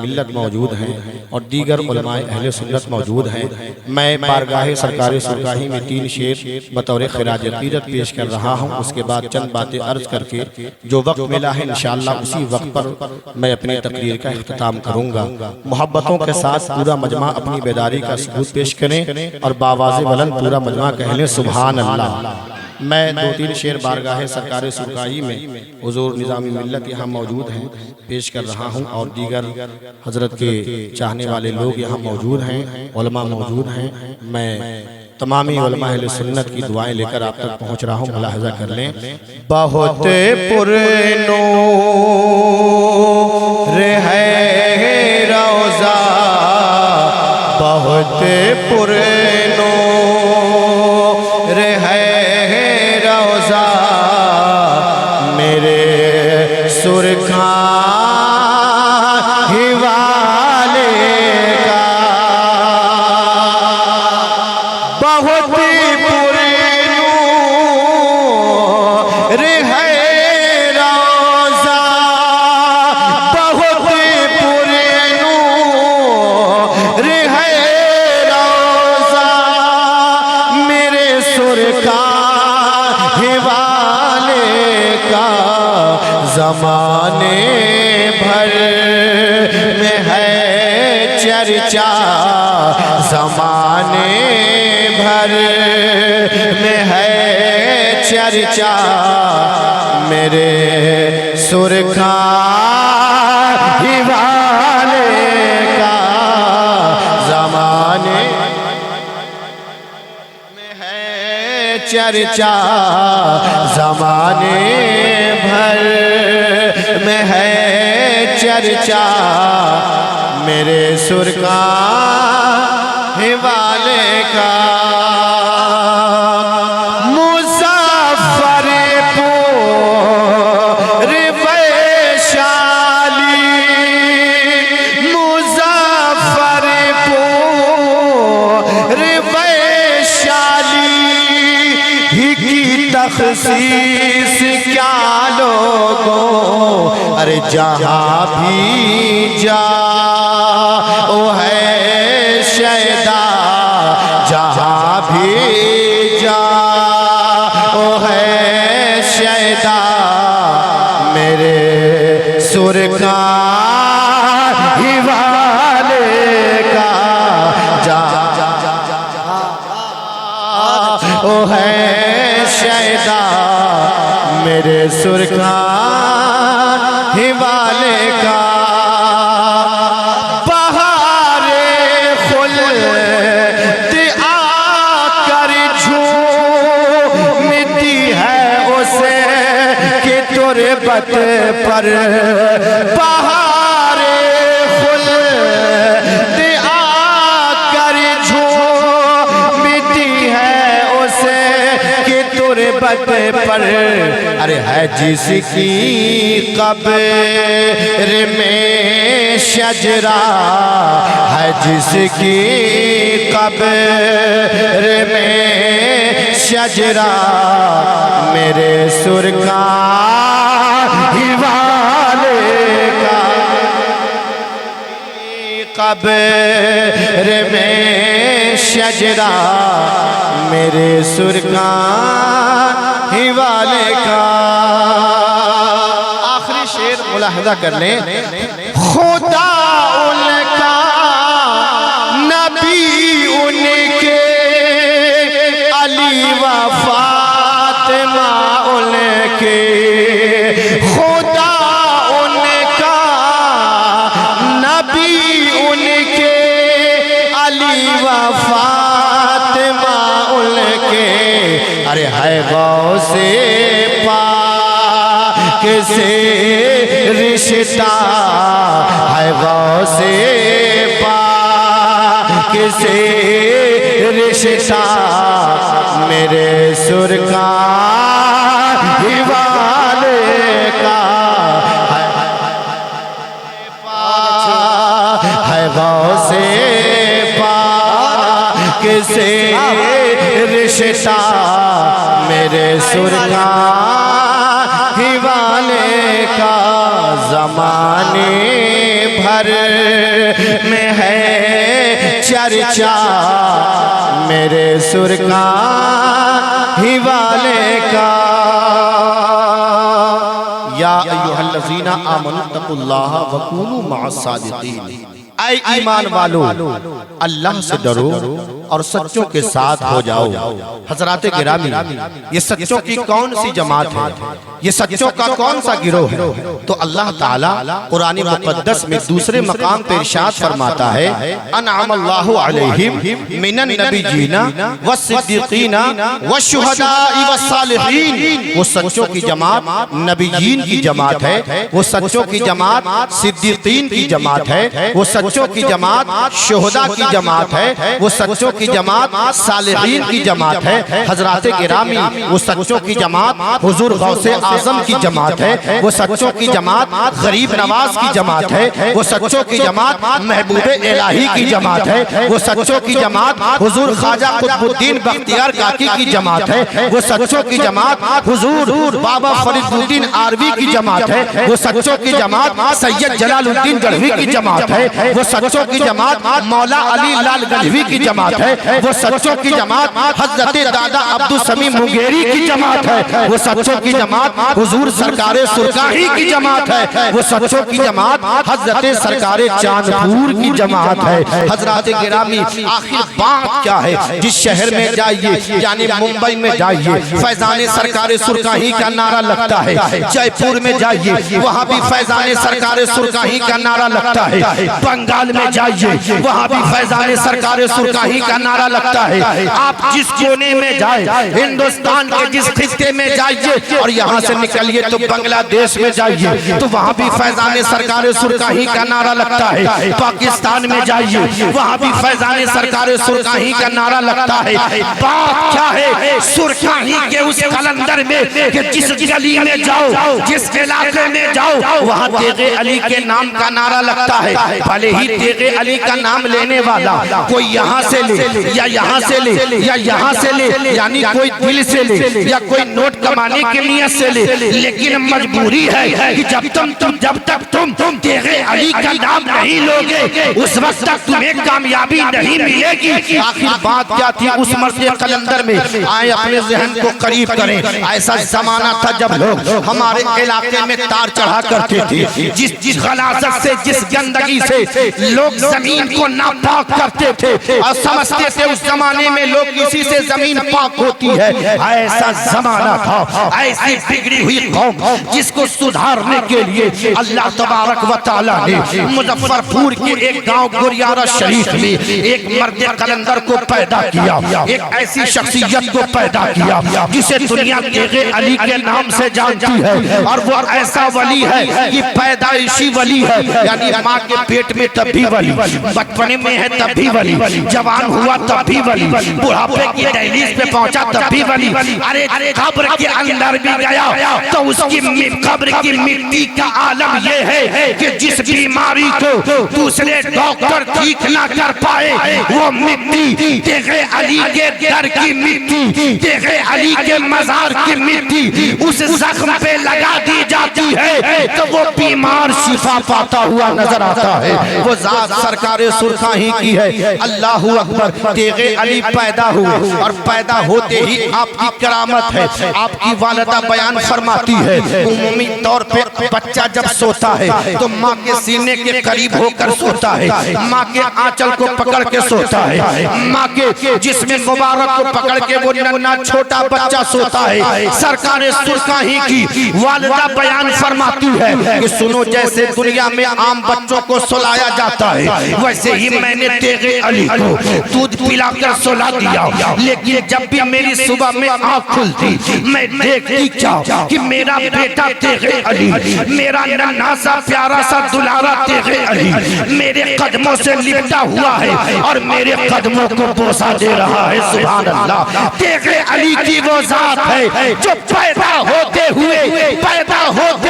ملت موجود ہیں اور دیگر علماء اہل سنت موجود ہیں، میں بارگاہ سرکار سرکاہی میں 3 شعر بطور خراج عقیدت پیش کر رہا ہوں۔ اس کے بعد چند باتیں عرض کر کے جو وقت ملا ہے انشاءاللہ اسی وقت پر میں اپنی تقریر کا اختتام کروں گا۔ محبتوں کے ساتھ پورا مجمع اپنی بیداری کا ثبوت پیش کریں اور باواز بلند پورا مجمع کہہ لیں سبحان اللہ۔ میں 2-3 شعر بارگاہ سرکار سرکاہی میں حضور نظام ملت یہاں موجود ہیں پیش کر رہا ہوں، اور دیگر حضرت کے چاہنے والے لوگ یہاں موجود ہیں، علماء موجود ہیں۔ میں تمامی علماء اہل سنت کی دعائیں لے کر آپ تک پہنچ رہا ہوں، ملاحظہ کر لیں۔ بہت پر نور ہے روضہ، بہت پر نور ہے روضہ، میرے سرخاں ہی والے کا، بہت پر نور ہے روضہ، بہت پر نور ہے روضہ، میرے سرخاں ہی والے کا، زمانے بھر میں ہے چرچا، زمانے بھر میں ہے چرچا، میرے سرخاں ہی والے کا، زمانے میں ہے چرچا، زمانے بھر میں ہے چرچا، میرے سرخاں ہی والے کا، مظفر پور ویشالی، مظفر پور ویشالی ہی کی تخصیص کیا لوگوں، ارے جہاں بھی جا او ہے شیدا، جہاں بھی جا او ہے شیدا، میرے سرخاں ہی والے کا، او ہے شیدا، میرے سرخاں ہی والے کا، بہار خلد آ کر جھومتی ہے اسے کہ تربت پر، بہار خلد آ کر جھومتی ہے اسے کہ تربت پر، ارے ہے جس کی قبر میں شجرہ، ہے جس کی قبر میں شجرہ، میرے سرخاں ہی والے کا، قبر میں شجرہ، میرے سرخاں ہی والے کا۔ آخری شعر ملاحظہ کر لیں، خدا ان کا نبی ان کے، علی و فاطمہ ان کے، خدا ان کا نبی ان کے، علی و فاطمہ ان کے، ارے ہے غوث پاک سے رشتہ، ہے غوث پاک سے رشتہ، میرے سرخاں ہی والے کا، ہے غوث پاک سے رشتہ، میرے سرخاں ہی والے کا زمانے بھر میں ہے چرچا، میرے سرکار ہی والے کا۔ یا ایھا الذین آمنوا اتقوا اللہ وکونوا مع الصادقین، اے ایمان والو اللہ سے ڈرو اور سچوں کے ساتھ ہو جاؤ۔ حضرات گرامی، یہ سچوں کی کون سی جماعت ہے؟ یہ سچوں کا کون سا گروہ ہے؟ تو اللہ تعالیٰ قرآن مقدس میں دوسرے مقام پر ارشاد فرماتا ہے انعم اللہ علیہم من النبیین والصدیقین والشہداء والصالحین۔ وہ سچوں کی جماعت نبیین کی جماعت ہے، وہ سچوں کی جماعت صدیقین کی جماعت ہے، وہ سچوں کی جماعت شہداء کی جماعت ہے، وہ سچوں کی جماعت صالحین کی جماعت ہے۔ حضرات گرامی، وہ سچوں کی جماعت حضور غوث اعظم کی جماعت ہے، وہ سچوں کی جماعت غریب نواز کی جماعت ہے، وہ سچوں کی جماعت محبوب الہی کی جماعت ہے، وہ سچوں کی جماعت حضور خواجہ قطب الدین بختیار کاکی کی جماعت ہے، وہ سچوں کی جماعت حضور بابا فرید الدین آروی کی جماعت ہے، وہ سچوں کی جماعت سید جلال الدین گڑھوی کی جماعت ہے، وہ سچوں کی جماعت مولا علی لال گڑھوی کی جماعت ہے، وہ سچوں کی جماعت حضرت دادا عبدالسمیع منگیری کی جماعت ہے، وہ سچوں کی جماعت حضور سرکار سرکاہی کی جماعت ہے، وہ سچوں کی جماعت حضرت سرکار چاندپور کی جماعت ہے۔ حضرات گرامی، آخر بات کیا ہے؟ جس شہر میں جائیے، یعنی ممبئی میں جائیے، فیضان سرکار سرکاہی کا نعرہ لگتا ہے، جے پور میں جائیے وہاں بھی فیضان سرکار سرکاہی کا نعرہ لگتا ہے، بنگال میں جائیے وہاں بھی فیضان سرکار سرکاہی کا نعرہ لگتا ہے۔ آپ جس کونے میں جائیں، ہندوستان کے جس خطے میں جائیے اور یہاں سے نکلیے تو بنگلہ دیش میں جائیے تو وہاں بھی فیضان سرکار سرکاہی کا نعرہ لگتا ہے۔ پاکستان میں جائیے وہاں بھی فیضان سرکار سرکاہی کا نعرہ لگتا ہے۔ بات کیا ہے؟ سرکاہی کے اس کلندر میں کہ جس گلی میں جاؤ، جس علاقے میں جاؤ، وہاں تیغ علی کے نام کا نعرہ لگتا ہے۔ بھلے ہی تیغ علی کا نام لینے والا کوئی یہاں سے لے یا یہاں سے لے یا یہاں سے لے، یعنی کوئی دل سے لے یا کوئی نوٹ کمانے کی نیت سے لے، لیکن مجبوری ہے کہ جب تک تم تیغ علی کا نام نہیں لوگے اس وقت تک تمہیں کامیابی نہیں ملے گی۔ آخر بات کیا تھی اس مرض قلندر میں؟ آئے اپنے ذہن کو قریب کریں۔ ایسا زمانہ تھا جب لوگ ہمارے علاقے میں تار چڑھا کرتے تھے، جس غلاظت سے، جس گندگی سے لوگ زمین کو ناپاک کرتے تھے اور سمجھتے تھے اس زمانے میں لوگ اسی سے زمین پاک ہوتی ہے۔ ایسا زمانہ تھا، ایسی بگڑی ہوئی قوم جس کو سدھارنے کے لیے اللہ تبارک و تعالی نے مظفر پور کے ایک گاؤں گوریارہ شریف میں ایک مرد قلندر کو پیدا کیا، ایک ایسی شخصیت کو پیدا کیا جسے دنیا تیغ علی کے نام سے جانتی ہے، اور وہ ایسا ولی ہے یہ پیدائشی ولی ہے، یعنی ماں کے پیٹ میں تب بھی ولی، بچپنے میں ہے تب بھی ولی، جوان ہوا تب بھی ولی، بڑھاپے کی دہلیز پہ پہنچا تب بھی ولی، ارے قبر کے اندر بھی گیا تو اس کی قبر کی مٹی کا عالم یہ ہے کہ جس بیماری کو دوسرے ڈاکٹر ٹھیک نہ کر پائے وہ مٹی تیغ علی کے در کی مٹی، تیغ علی کے مزار کی مٹی اس زخم پہ لگا دی جاتی ہے تو وہ بیمار شفا پاتا ہوا نظر آتا ہے۔ وہ ذات سرکار سرکاہی کی ہے۔ اللہ اکبر۔ تیغ علی پیدا ہوئے اور پیدا ہوتے ہی آپ کی کرامت ہے، آپ کی والدہ بیان فرماتی ہے عمومی طور پہ بچہ جب سوتا ہے تو ماں کے سینے کے قریب ہو کر سوتا ہے، ماں کے آنچل کو پکڑ کے سوتا ہے، ماں کے جسم مبارک کو پکڑ کے وہ ننھا چھوٹا بچہ سوتا ہے۔ سرکار سرکاہی کی والدہ بیان فرماتی ہے کہ سنو، جیسے دنیا میں عام بچوں کو سلایا جاتا ہے ویسے ہی میں نے تیغ علی کو دودھ پلا کر سلا دیا، لیکن جب بھی میری صبح میں آنکھ کھلتی میں دیکھتی کیا کہ میرا بیٹا تیغ علی، میرا ننھا سا پیارا سا دلارا تیغ علی میرے قدموں سے لپٹا ہوا ہے اور میرے قدموں کو بوسہ دے رہا ہے۔ سبحان اللہ۔ تیغ علی کی وہ ذات ہے جو پیدا ہوتے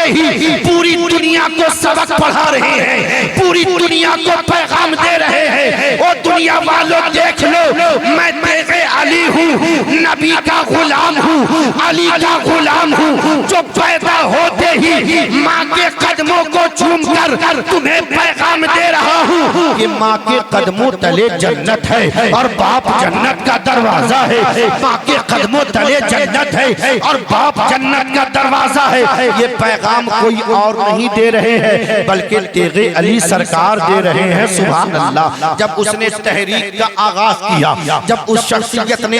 ہی پوری دنیا کو سبق پڑھا رہے ہیں، پوری دنیا کو پیغام دے رہے ہیں۔ اور دنیا والوں دیکھ لو میں تیغ علی ہوں، نبی کا غلام ہوں، علی کا غلام ہوں، جو پیدا ہوتے ہی ماں کے قدموں کو چوم کر تمہیں پیغام دے رہا ہوں کہ ماں کے قدموں تلے جنت ہے اور باپ جنت کا دروازہ ہے، ماں کے قدموں تلے جنت ہے اور باپ جنت کا دروازہ ہے۔ یہ پیغام کوئی اور نہیں دے رہے ہیں بلکہ تیغ علی سرکار دے رہے ہیں۔ سبحان اللہ۔ جب اس نے تحریک کا آغاز کیا، جب اس شخصیت نے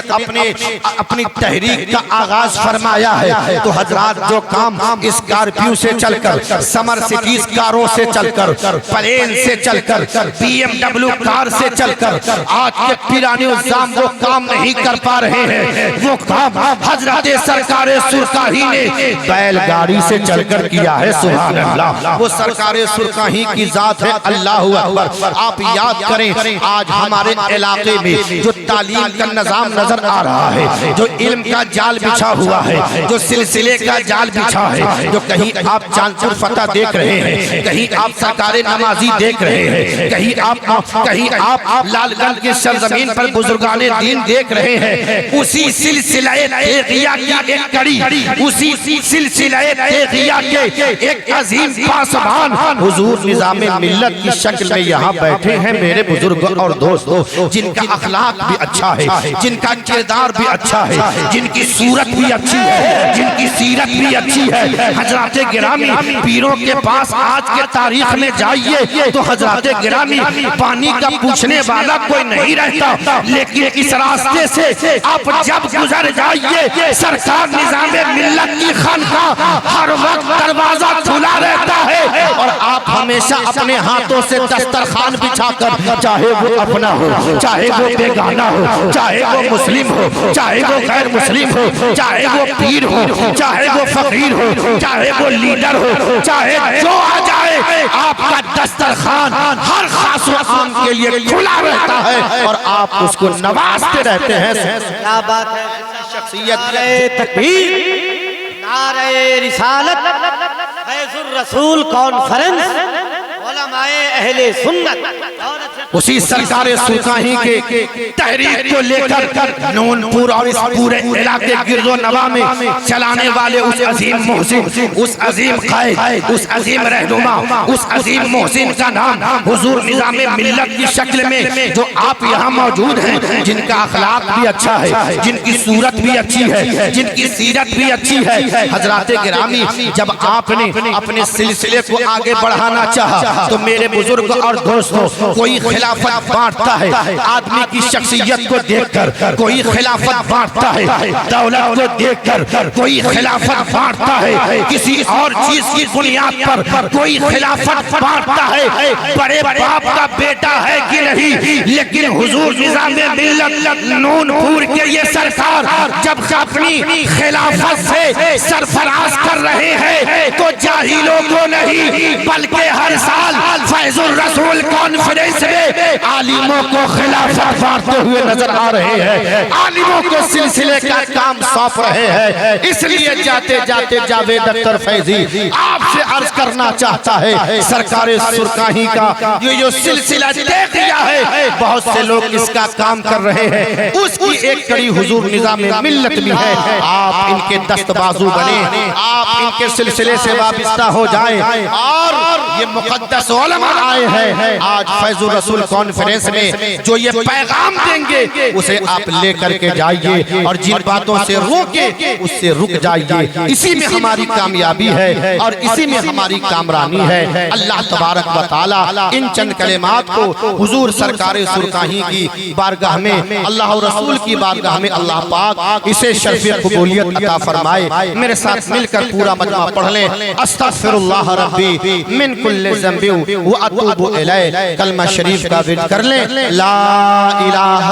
اپنی تحریک کا آغاز فرمایا ہے تو حضرات جو کام اسکارپیو سے چل کر، سمر سٹیز کاروں سے چل کر، پلین سے چل کر، بی ایم ڈبلیو کار سے چل کر آج کے پیرانے الزام وہ کام نہیں کر پا رہے ہیں، وہ کام حضرت سرکار سرکاہی نے بیل گاڑی سے چل کر کیا ہے۔ سبحان اللہ۔ وہ سرکار سرکاہی کی ذات ہے۔ اللہ اکبر۔ آپ یاد کریں آج ہمارے علاقے میں جو تعلیم کا نظام نظر آ رہا ہے، جو علم کا جال بچھا ہوا ہے، جو سلسلے کا جال بچھا ہے، جو کہیں آپ چاندپور فتح دیکھ رہے ہیں، کہیں آپ سرکار نمازی دیکھ رہے ہیں، کہیں آپ لال گنج کے سرزمین پر بزرگان دین دیکھ رہے ہیں، اسی سلسلہ تیغیہ کی ایک کڑی، اسی سلسلہ تیغیہ کے ایک عظیم پاسبان حضور نظام ملت کی شکل میں یہاں بیٹھے ہیں میرے بزرگ اور دوستو، جن کا اخلاق بھی اچھا ہے، جن کا کردار بھی اچھا ہے، جن کی صورت بھی اچھی ہے، جن کی سیرت بھی اچھی ہے۔ حضرات گرامی پیروں کے پاس آج کے تاریخ میں جائیے تو حضرات گرامی پانی کا پوچھنے والا کوئی نہیں رہتا، لیکن اس راستے سے آپ جب گزر جائیے سرکار نظام ملت کی خانقاہ ہر وقت دروازہ کھلا رہتا ہے اور آپ ہمیشہ اپنے ہاتھوں سے دسترخوان بچھا کر، چاہے وہ اپنا ہو، چاہے وہ بیگانہ ہو، چاہے وہ مسلم ہو، چاہے وہ غیر مسلم ہو، چاہے وہ پیر ہو، چاہے وہ فقیر ہو، چاہے وہ لیڈر ہو، چاہے جو آ جائے آپ کا دسترخوان ہر خاص و عام کے لیے کھلا رہتا ہے اور آپ اس کو نوازتے رہتے ہیں۔ کیا بات ہے! شخصیت نعرہ تکبیر، نعرہ رسالت، فیض الرسول کانفرنس، علماء اہل سنت، اسی سرکار سرکاہی کے تحریک کو لے کر نون پور اور اس پورے علاقے گرد و نواح میں چلانے والے اس عظیم محسن، اس عظیم قائد، اس عظیم رہنما، اس عظیم محسن کا نام حضور نظام ملت کی شکل میں جو آپ یہاں موجود ہیں، جن کا اخلاق بھی اچھا ہے، جن کی صورت بھی اچھی ہے، جن کی سیرت بھی اچھی ہے۔ حضرات گرامی جب آپ نے اپنے سلسلے کو آگے بڑھانا چاہا تو میرے بزرگ اور دوستوں کوئی خلافت بانٹتا ہے آدمی کی شخصیت کو دیکھ کر، کوئی خلافت بانٹتا ہے دولت کو دیکھ کر، کوئی خلافت بانٹتا ہے کسی اور چیز کی بنیاد پر، کوئی خلافت بانٹتا ہے بڑے باپ کا بیٹا ہے کہ نہیں، لیکن حضور نظام ملت نون پور کے یہ سرکار جب اپنی خلافت سے سرفراز کر رہے ہیں تو جاہلوں کو نہیں بلکہ ہر سال فیض الرسول کانفرنس میں عالموں کو خلافت بانٹتے ہوئے نظر آ رہے ہیں، عالموں کو سلسلے کا کام سونپ رہے ہیں۔ اس لیے جاتے جاتے جاوید اختر فیضی آپ سے عرض کرنا چاہتا ہے سرکار سرکاہی کا یہ سلسلہ دیکھ لیا ہے، بہت سے لوگ اس کا کام کر رہے ہیں، اس کی ایک کڑی حضور نظام ملت بھی ہے۔ آپ ان کے دست بازو بنے، آپ ان کے سلسلے سے وابستہ ہو جائیں اور یہ مقدس علماء آئے ہیں آج فیض الرسول کانفرنس میں جو یہ پیغام دیں گے اسے آپ لے کر کے جائیے اور جن باتوں سے روکے اس سے رک جائیے۔ اسی میں ہماری کامیابی ہے اور اسی میں ہماری کامرانی ہے۔ اللہ تبارک و تعالی ان چند کلمات کو حضور سرکار سرکاہی کی بارگاہ میں، اللہ اور رسول کی بارگاہ میں اللہ پاک اسے شرف قبولیت عطا فرمائے۔ میرے ساتھ مل کر پورا مجمع پڑھ لیں، استغفر اللہ ربی من کل ذنب واتوب الیہ۔ کلمہ شریف کا ورد کر لیں، لا الہ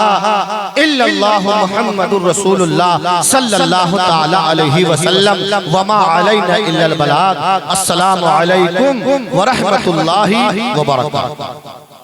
الا اللہ محمد رسول اللہ صلی اللہ تعالی علیہ وسلم وما علینا الا البلاغ۔ السلام علیکم ورحمۃ اللہ وبرکاتہ۔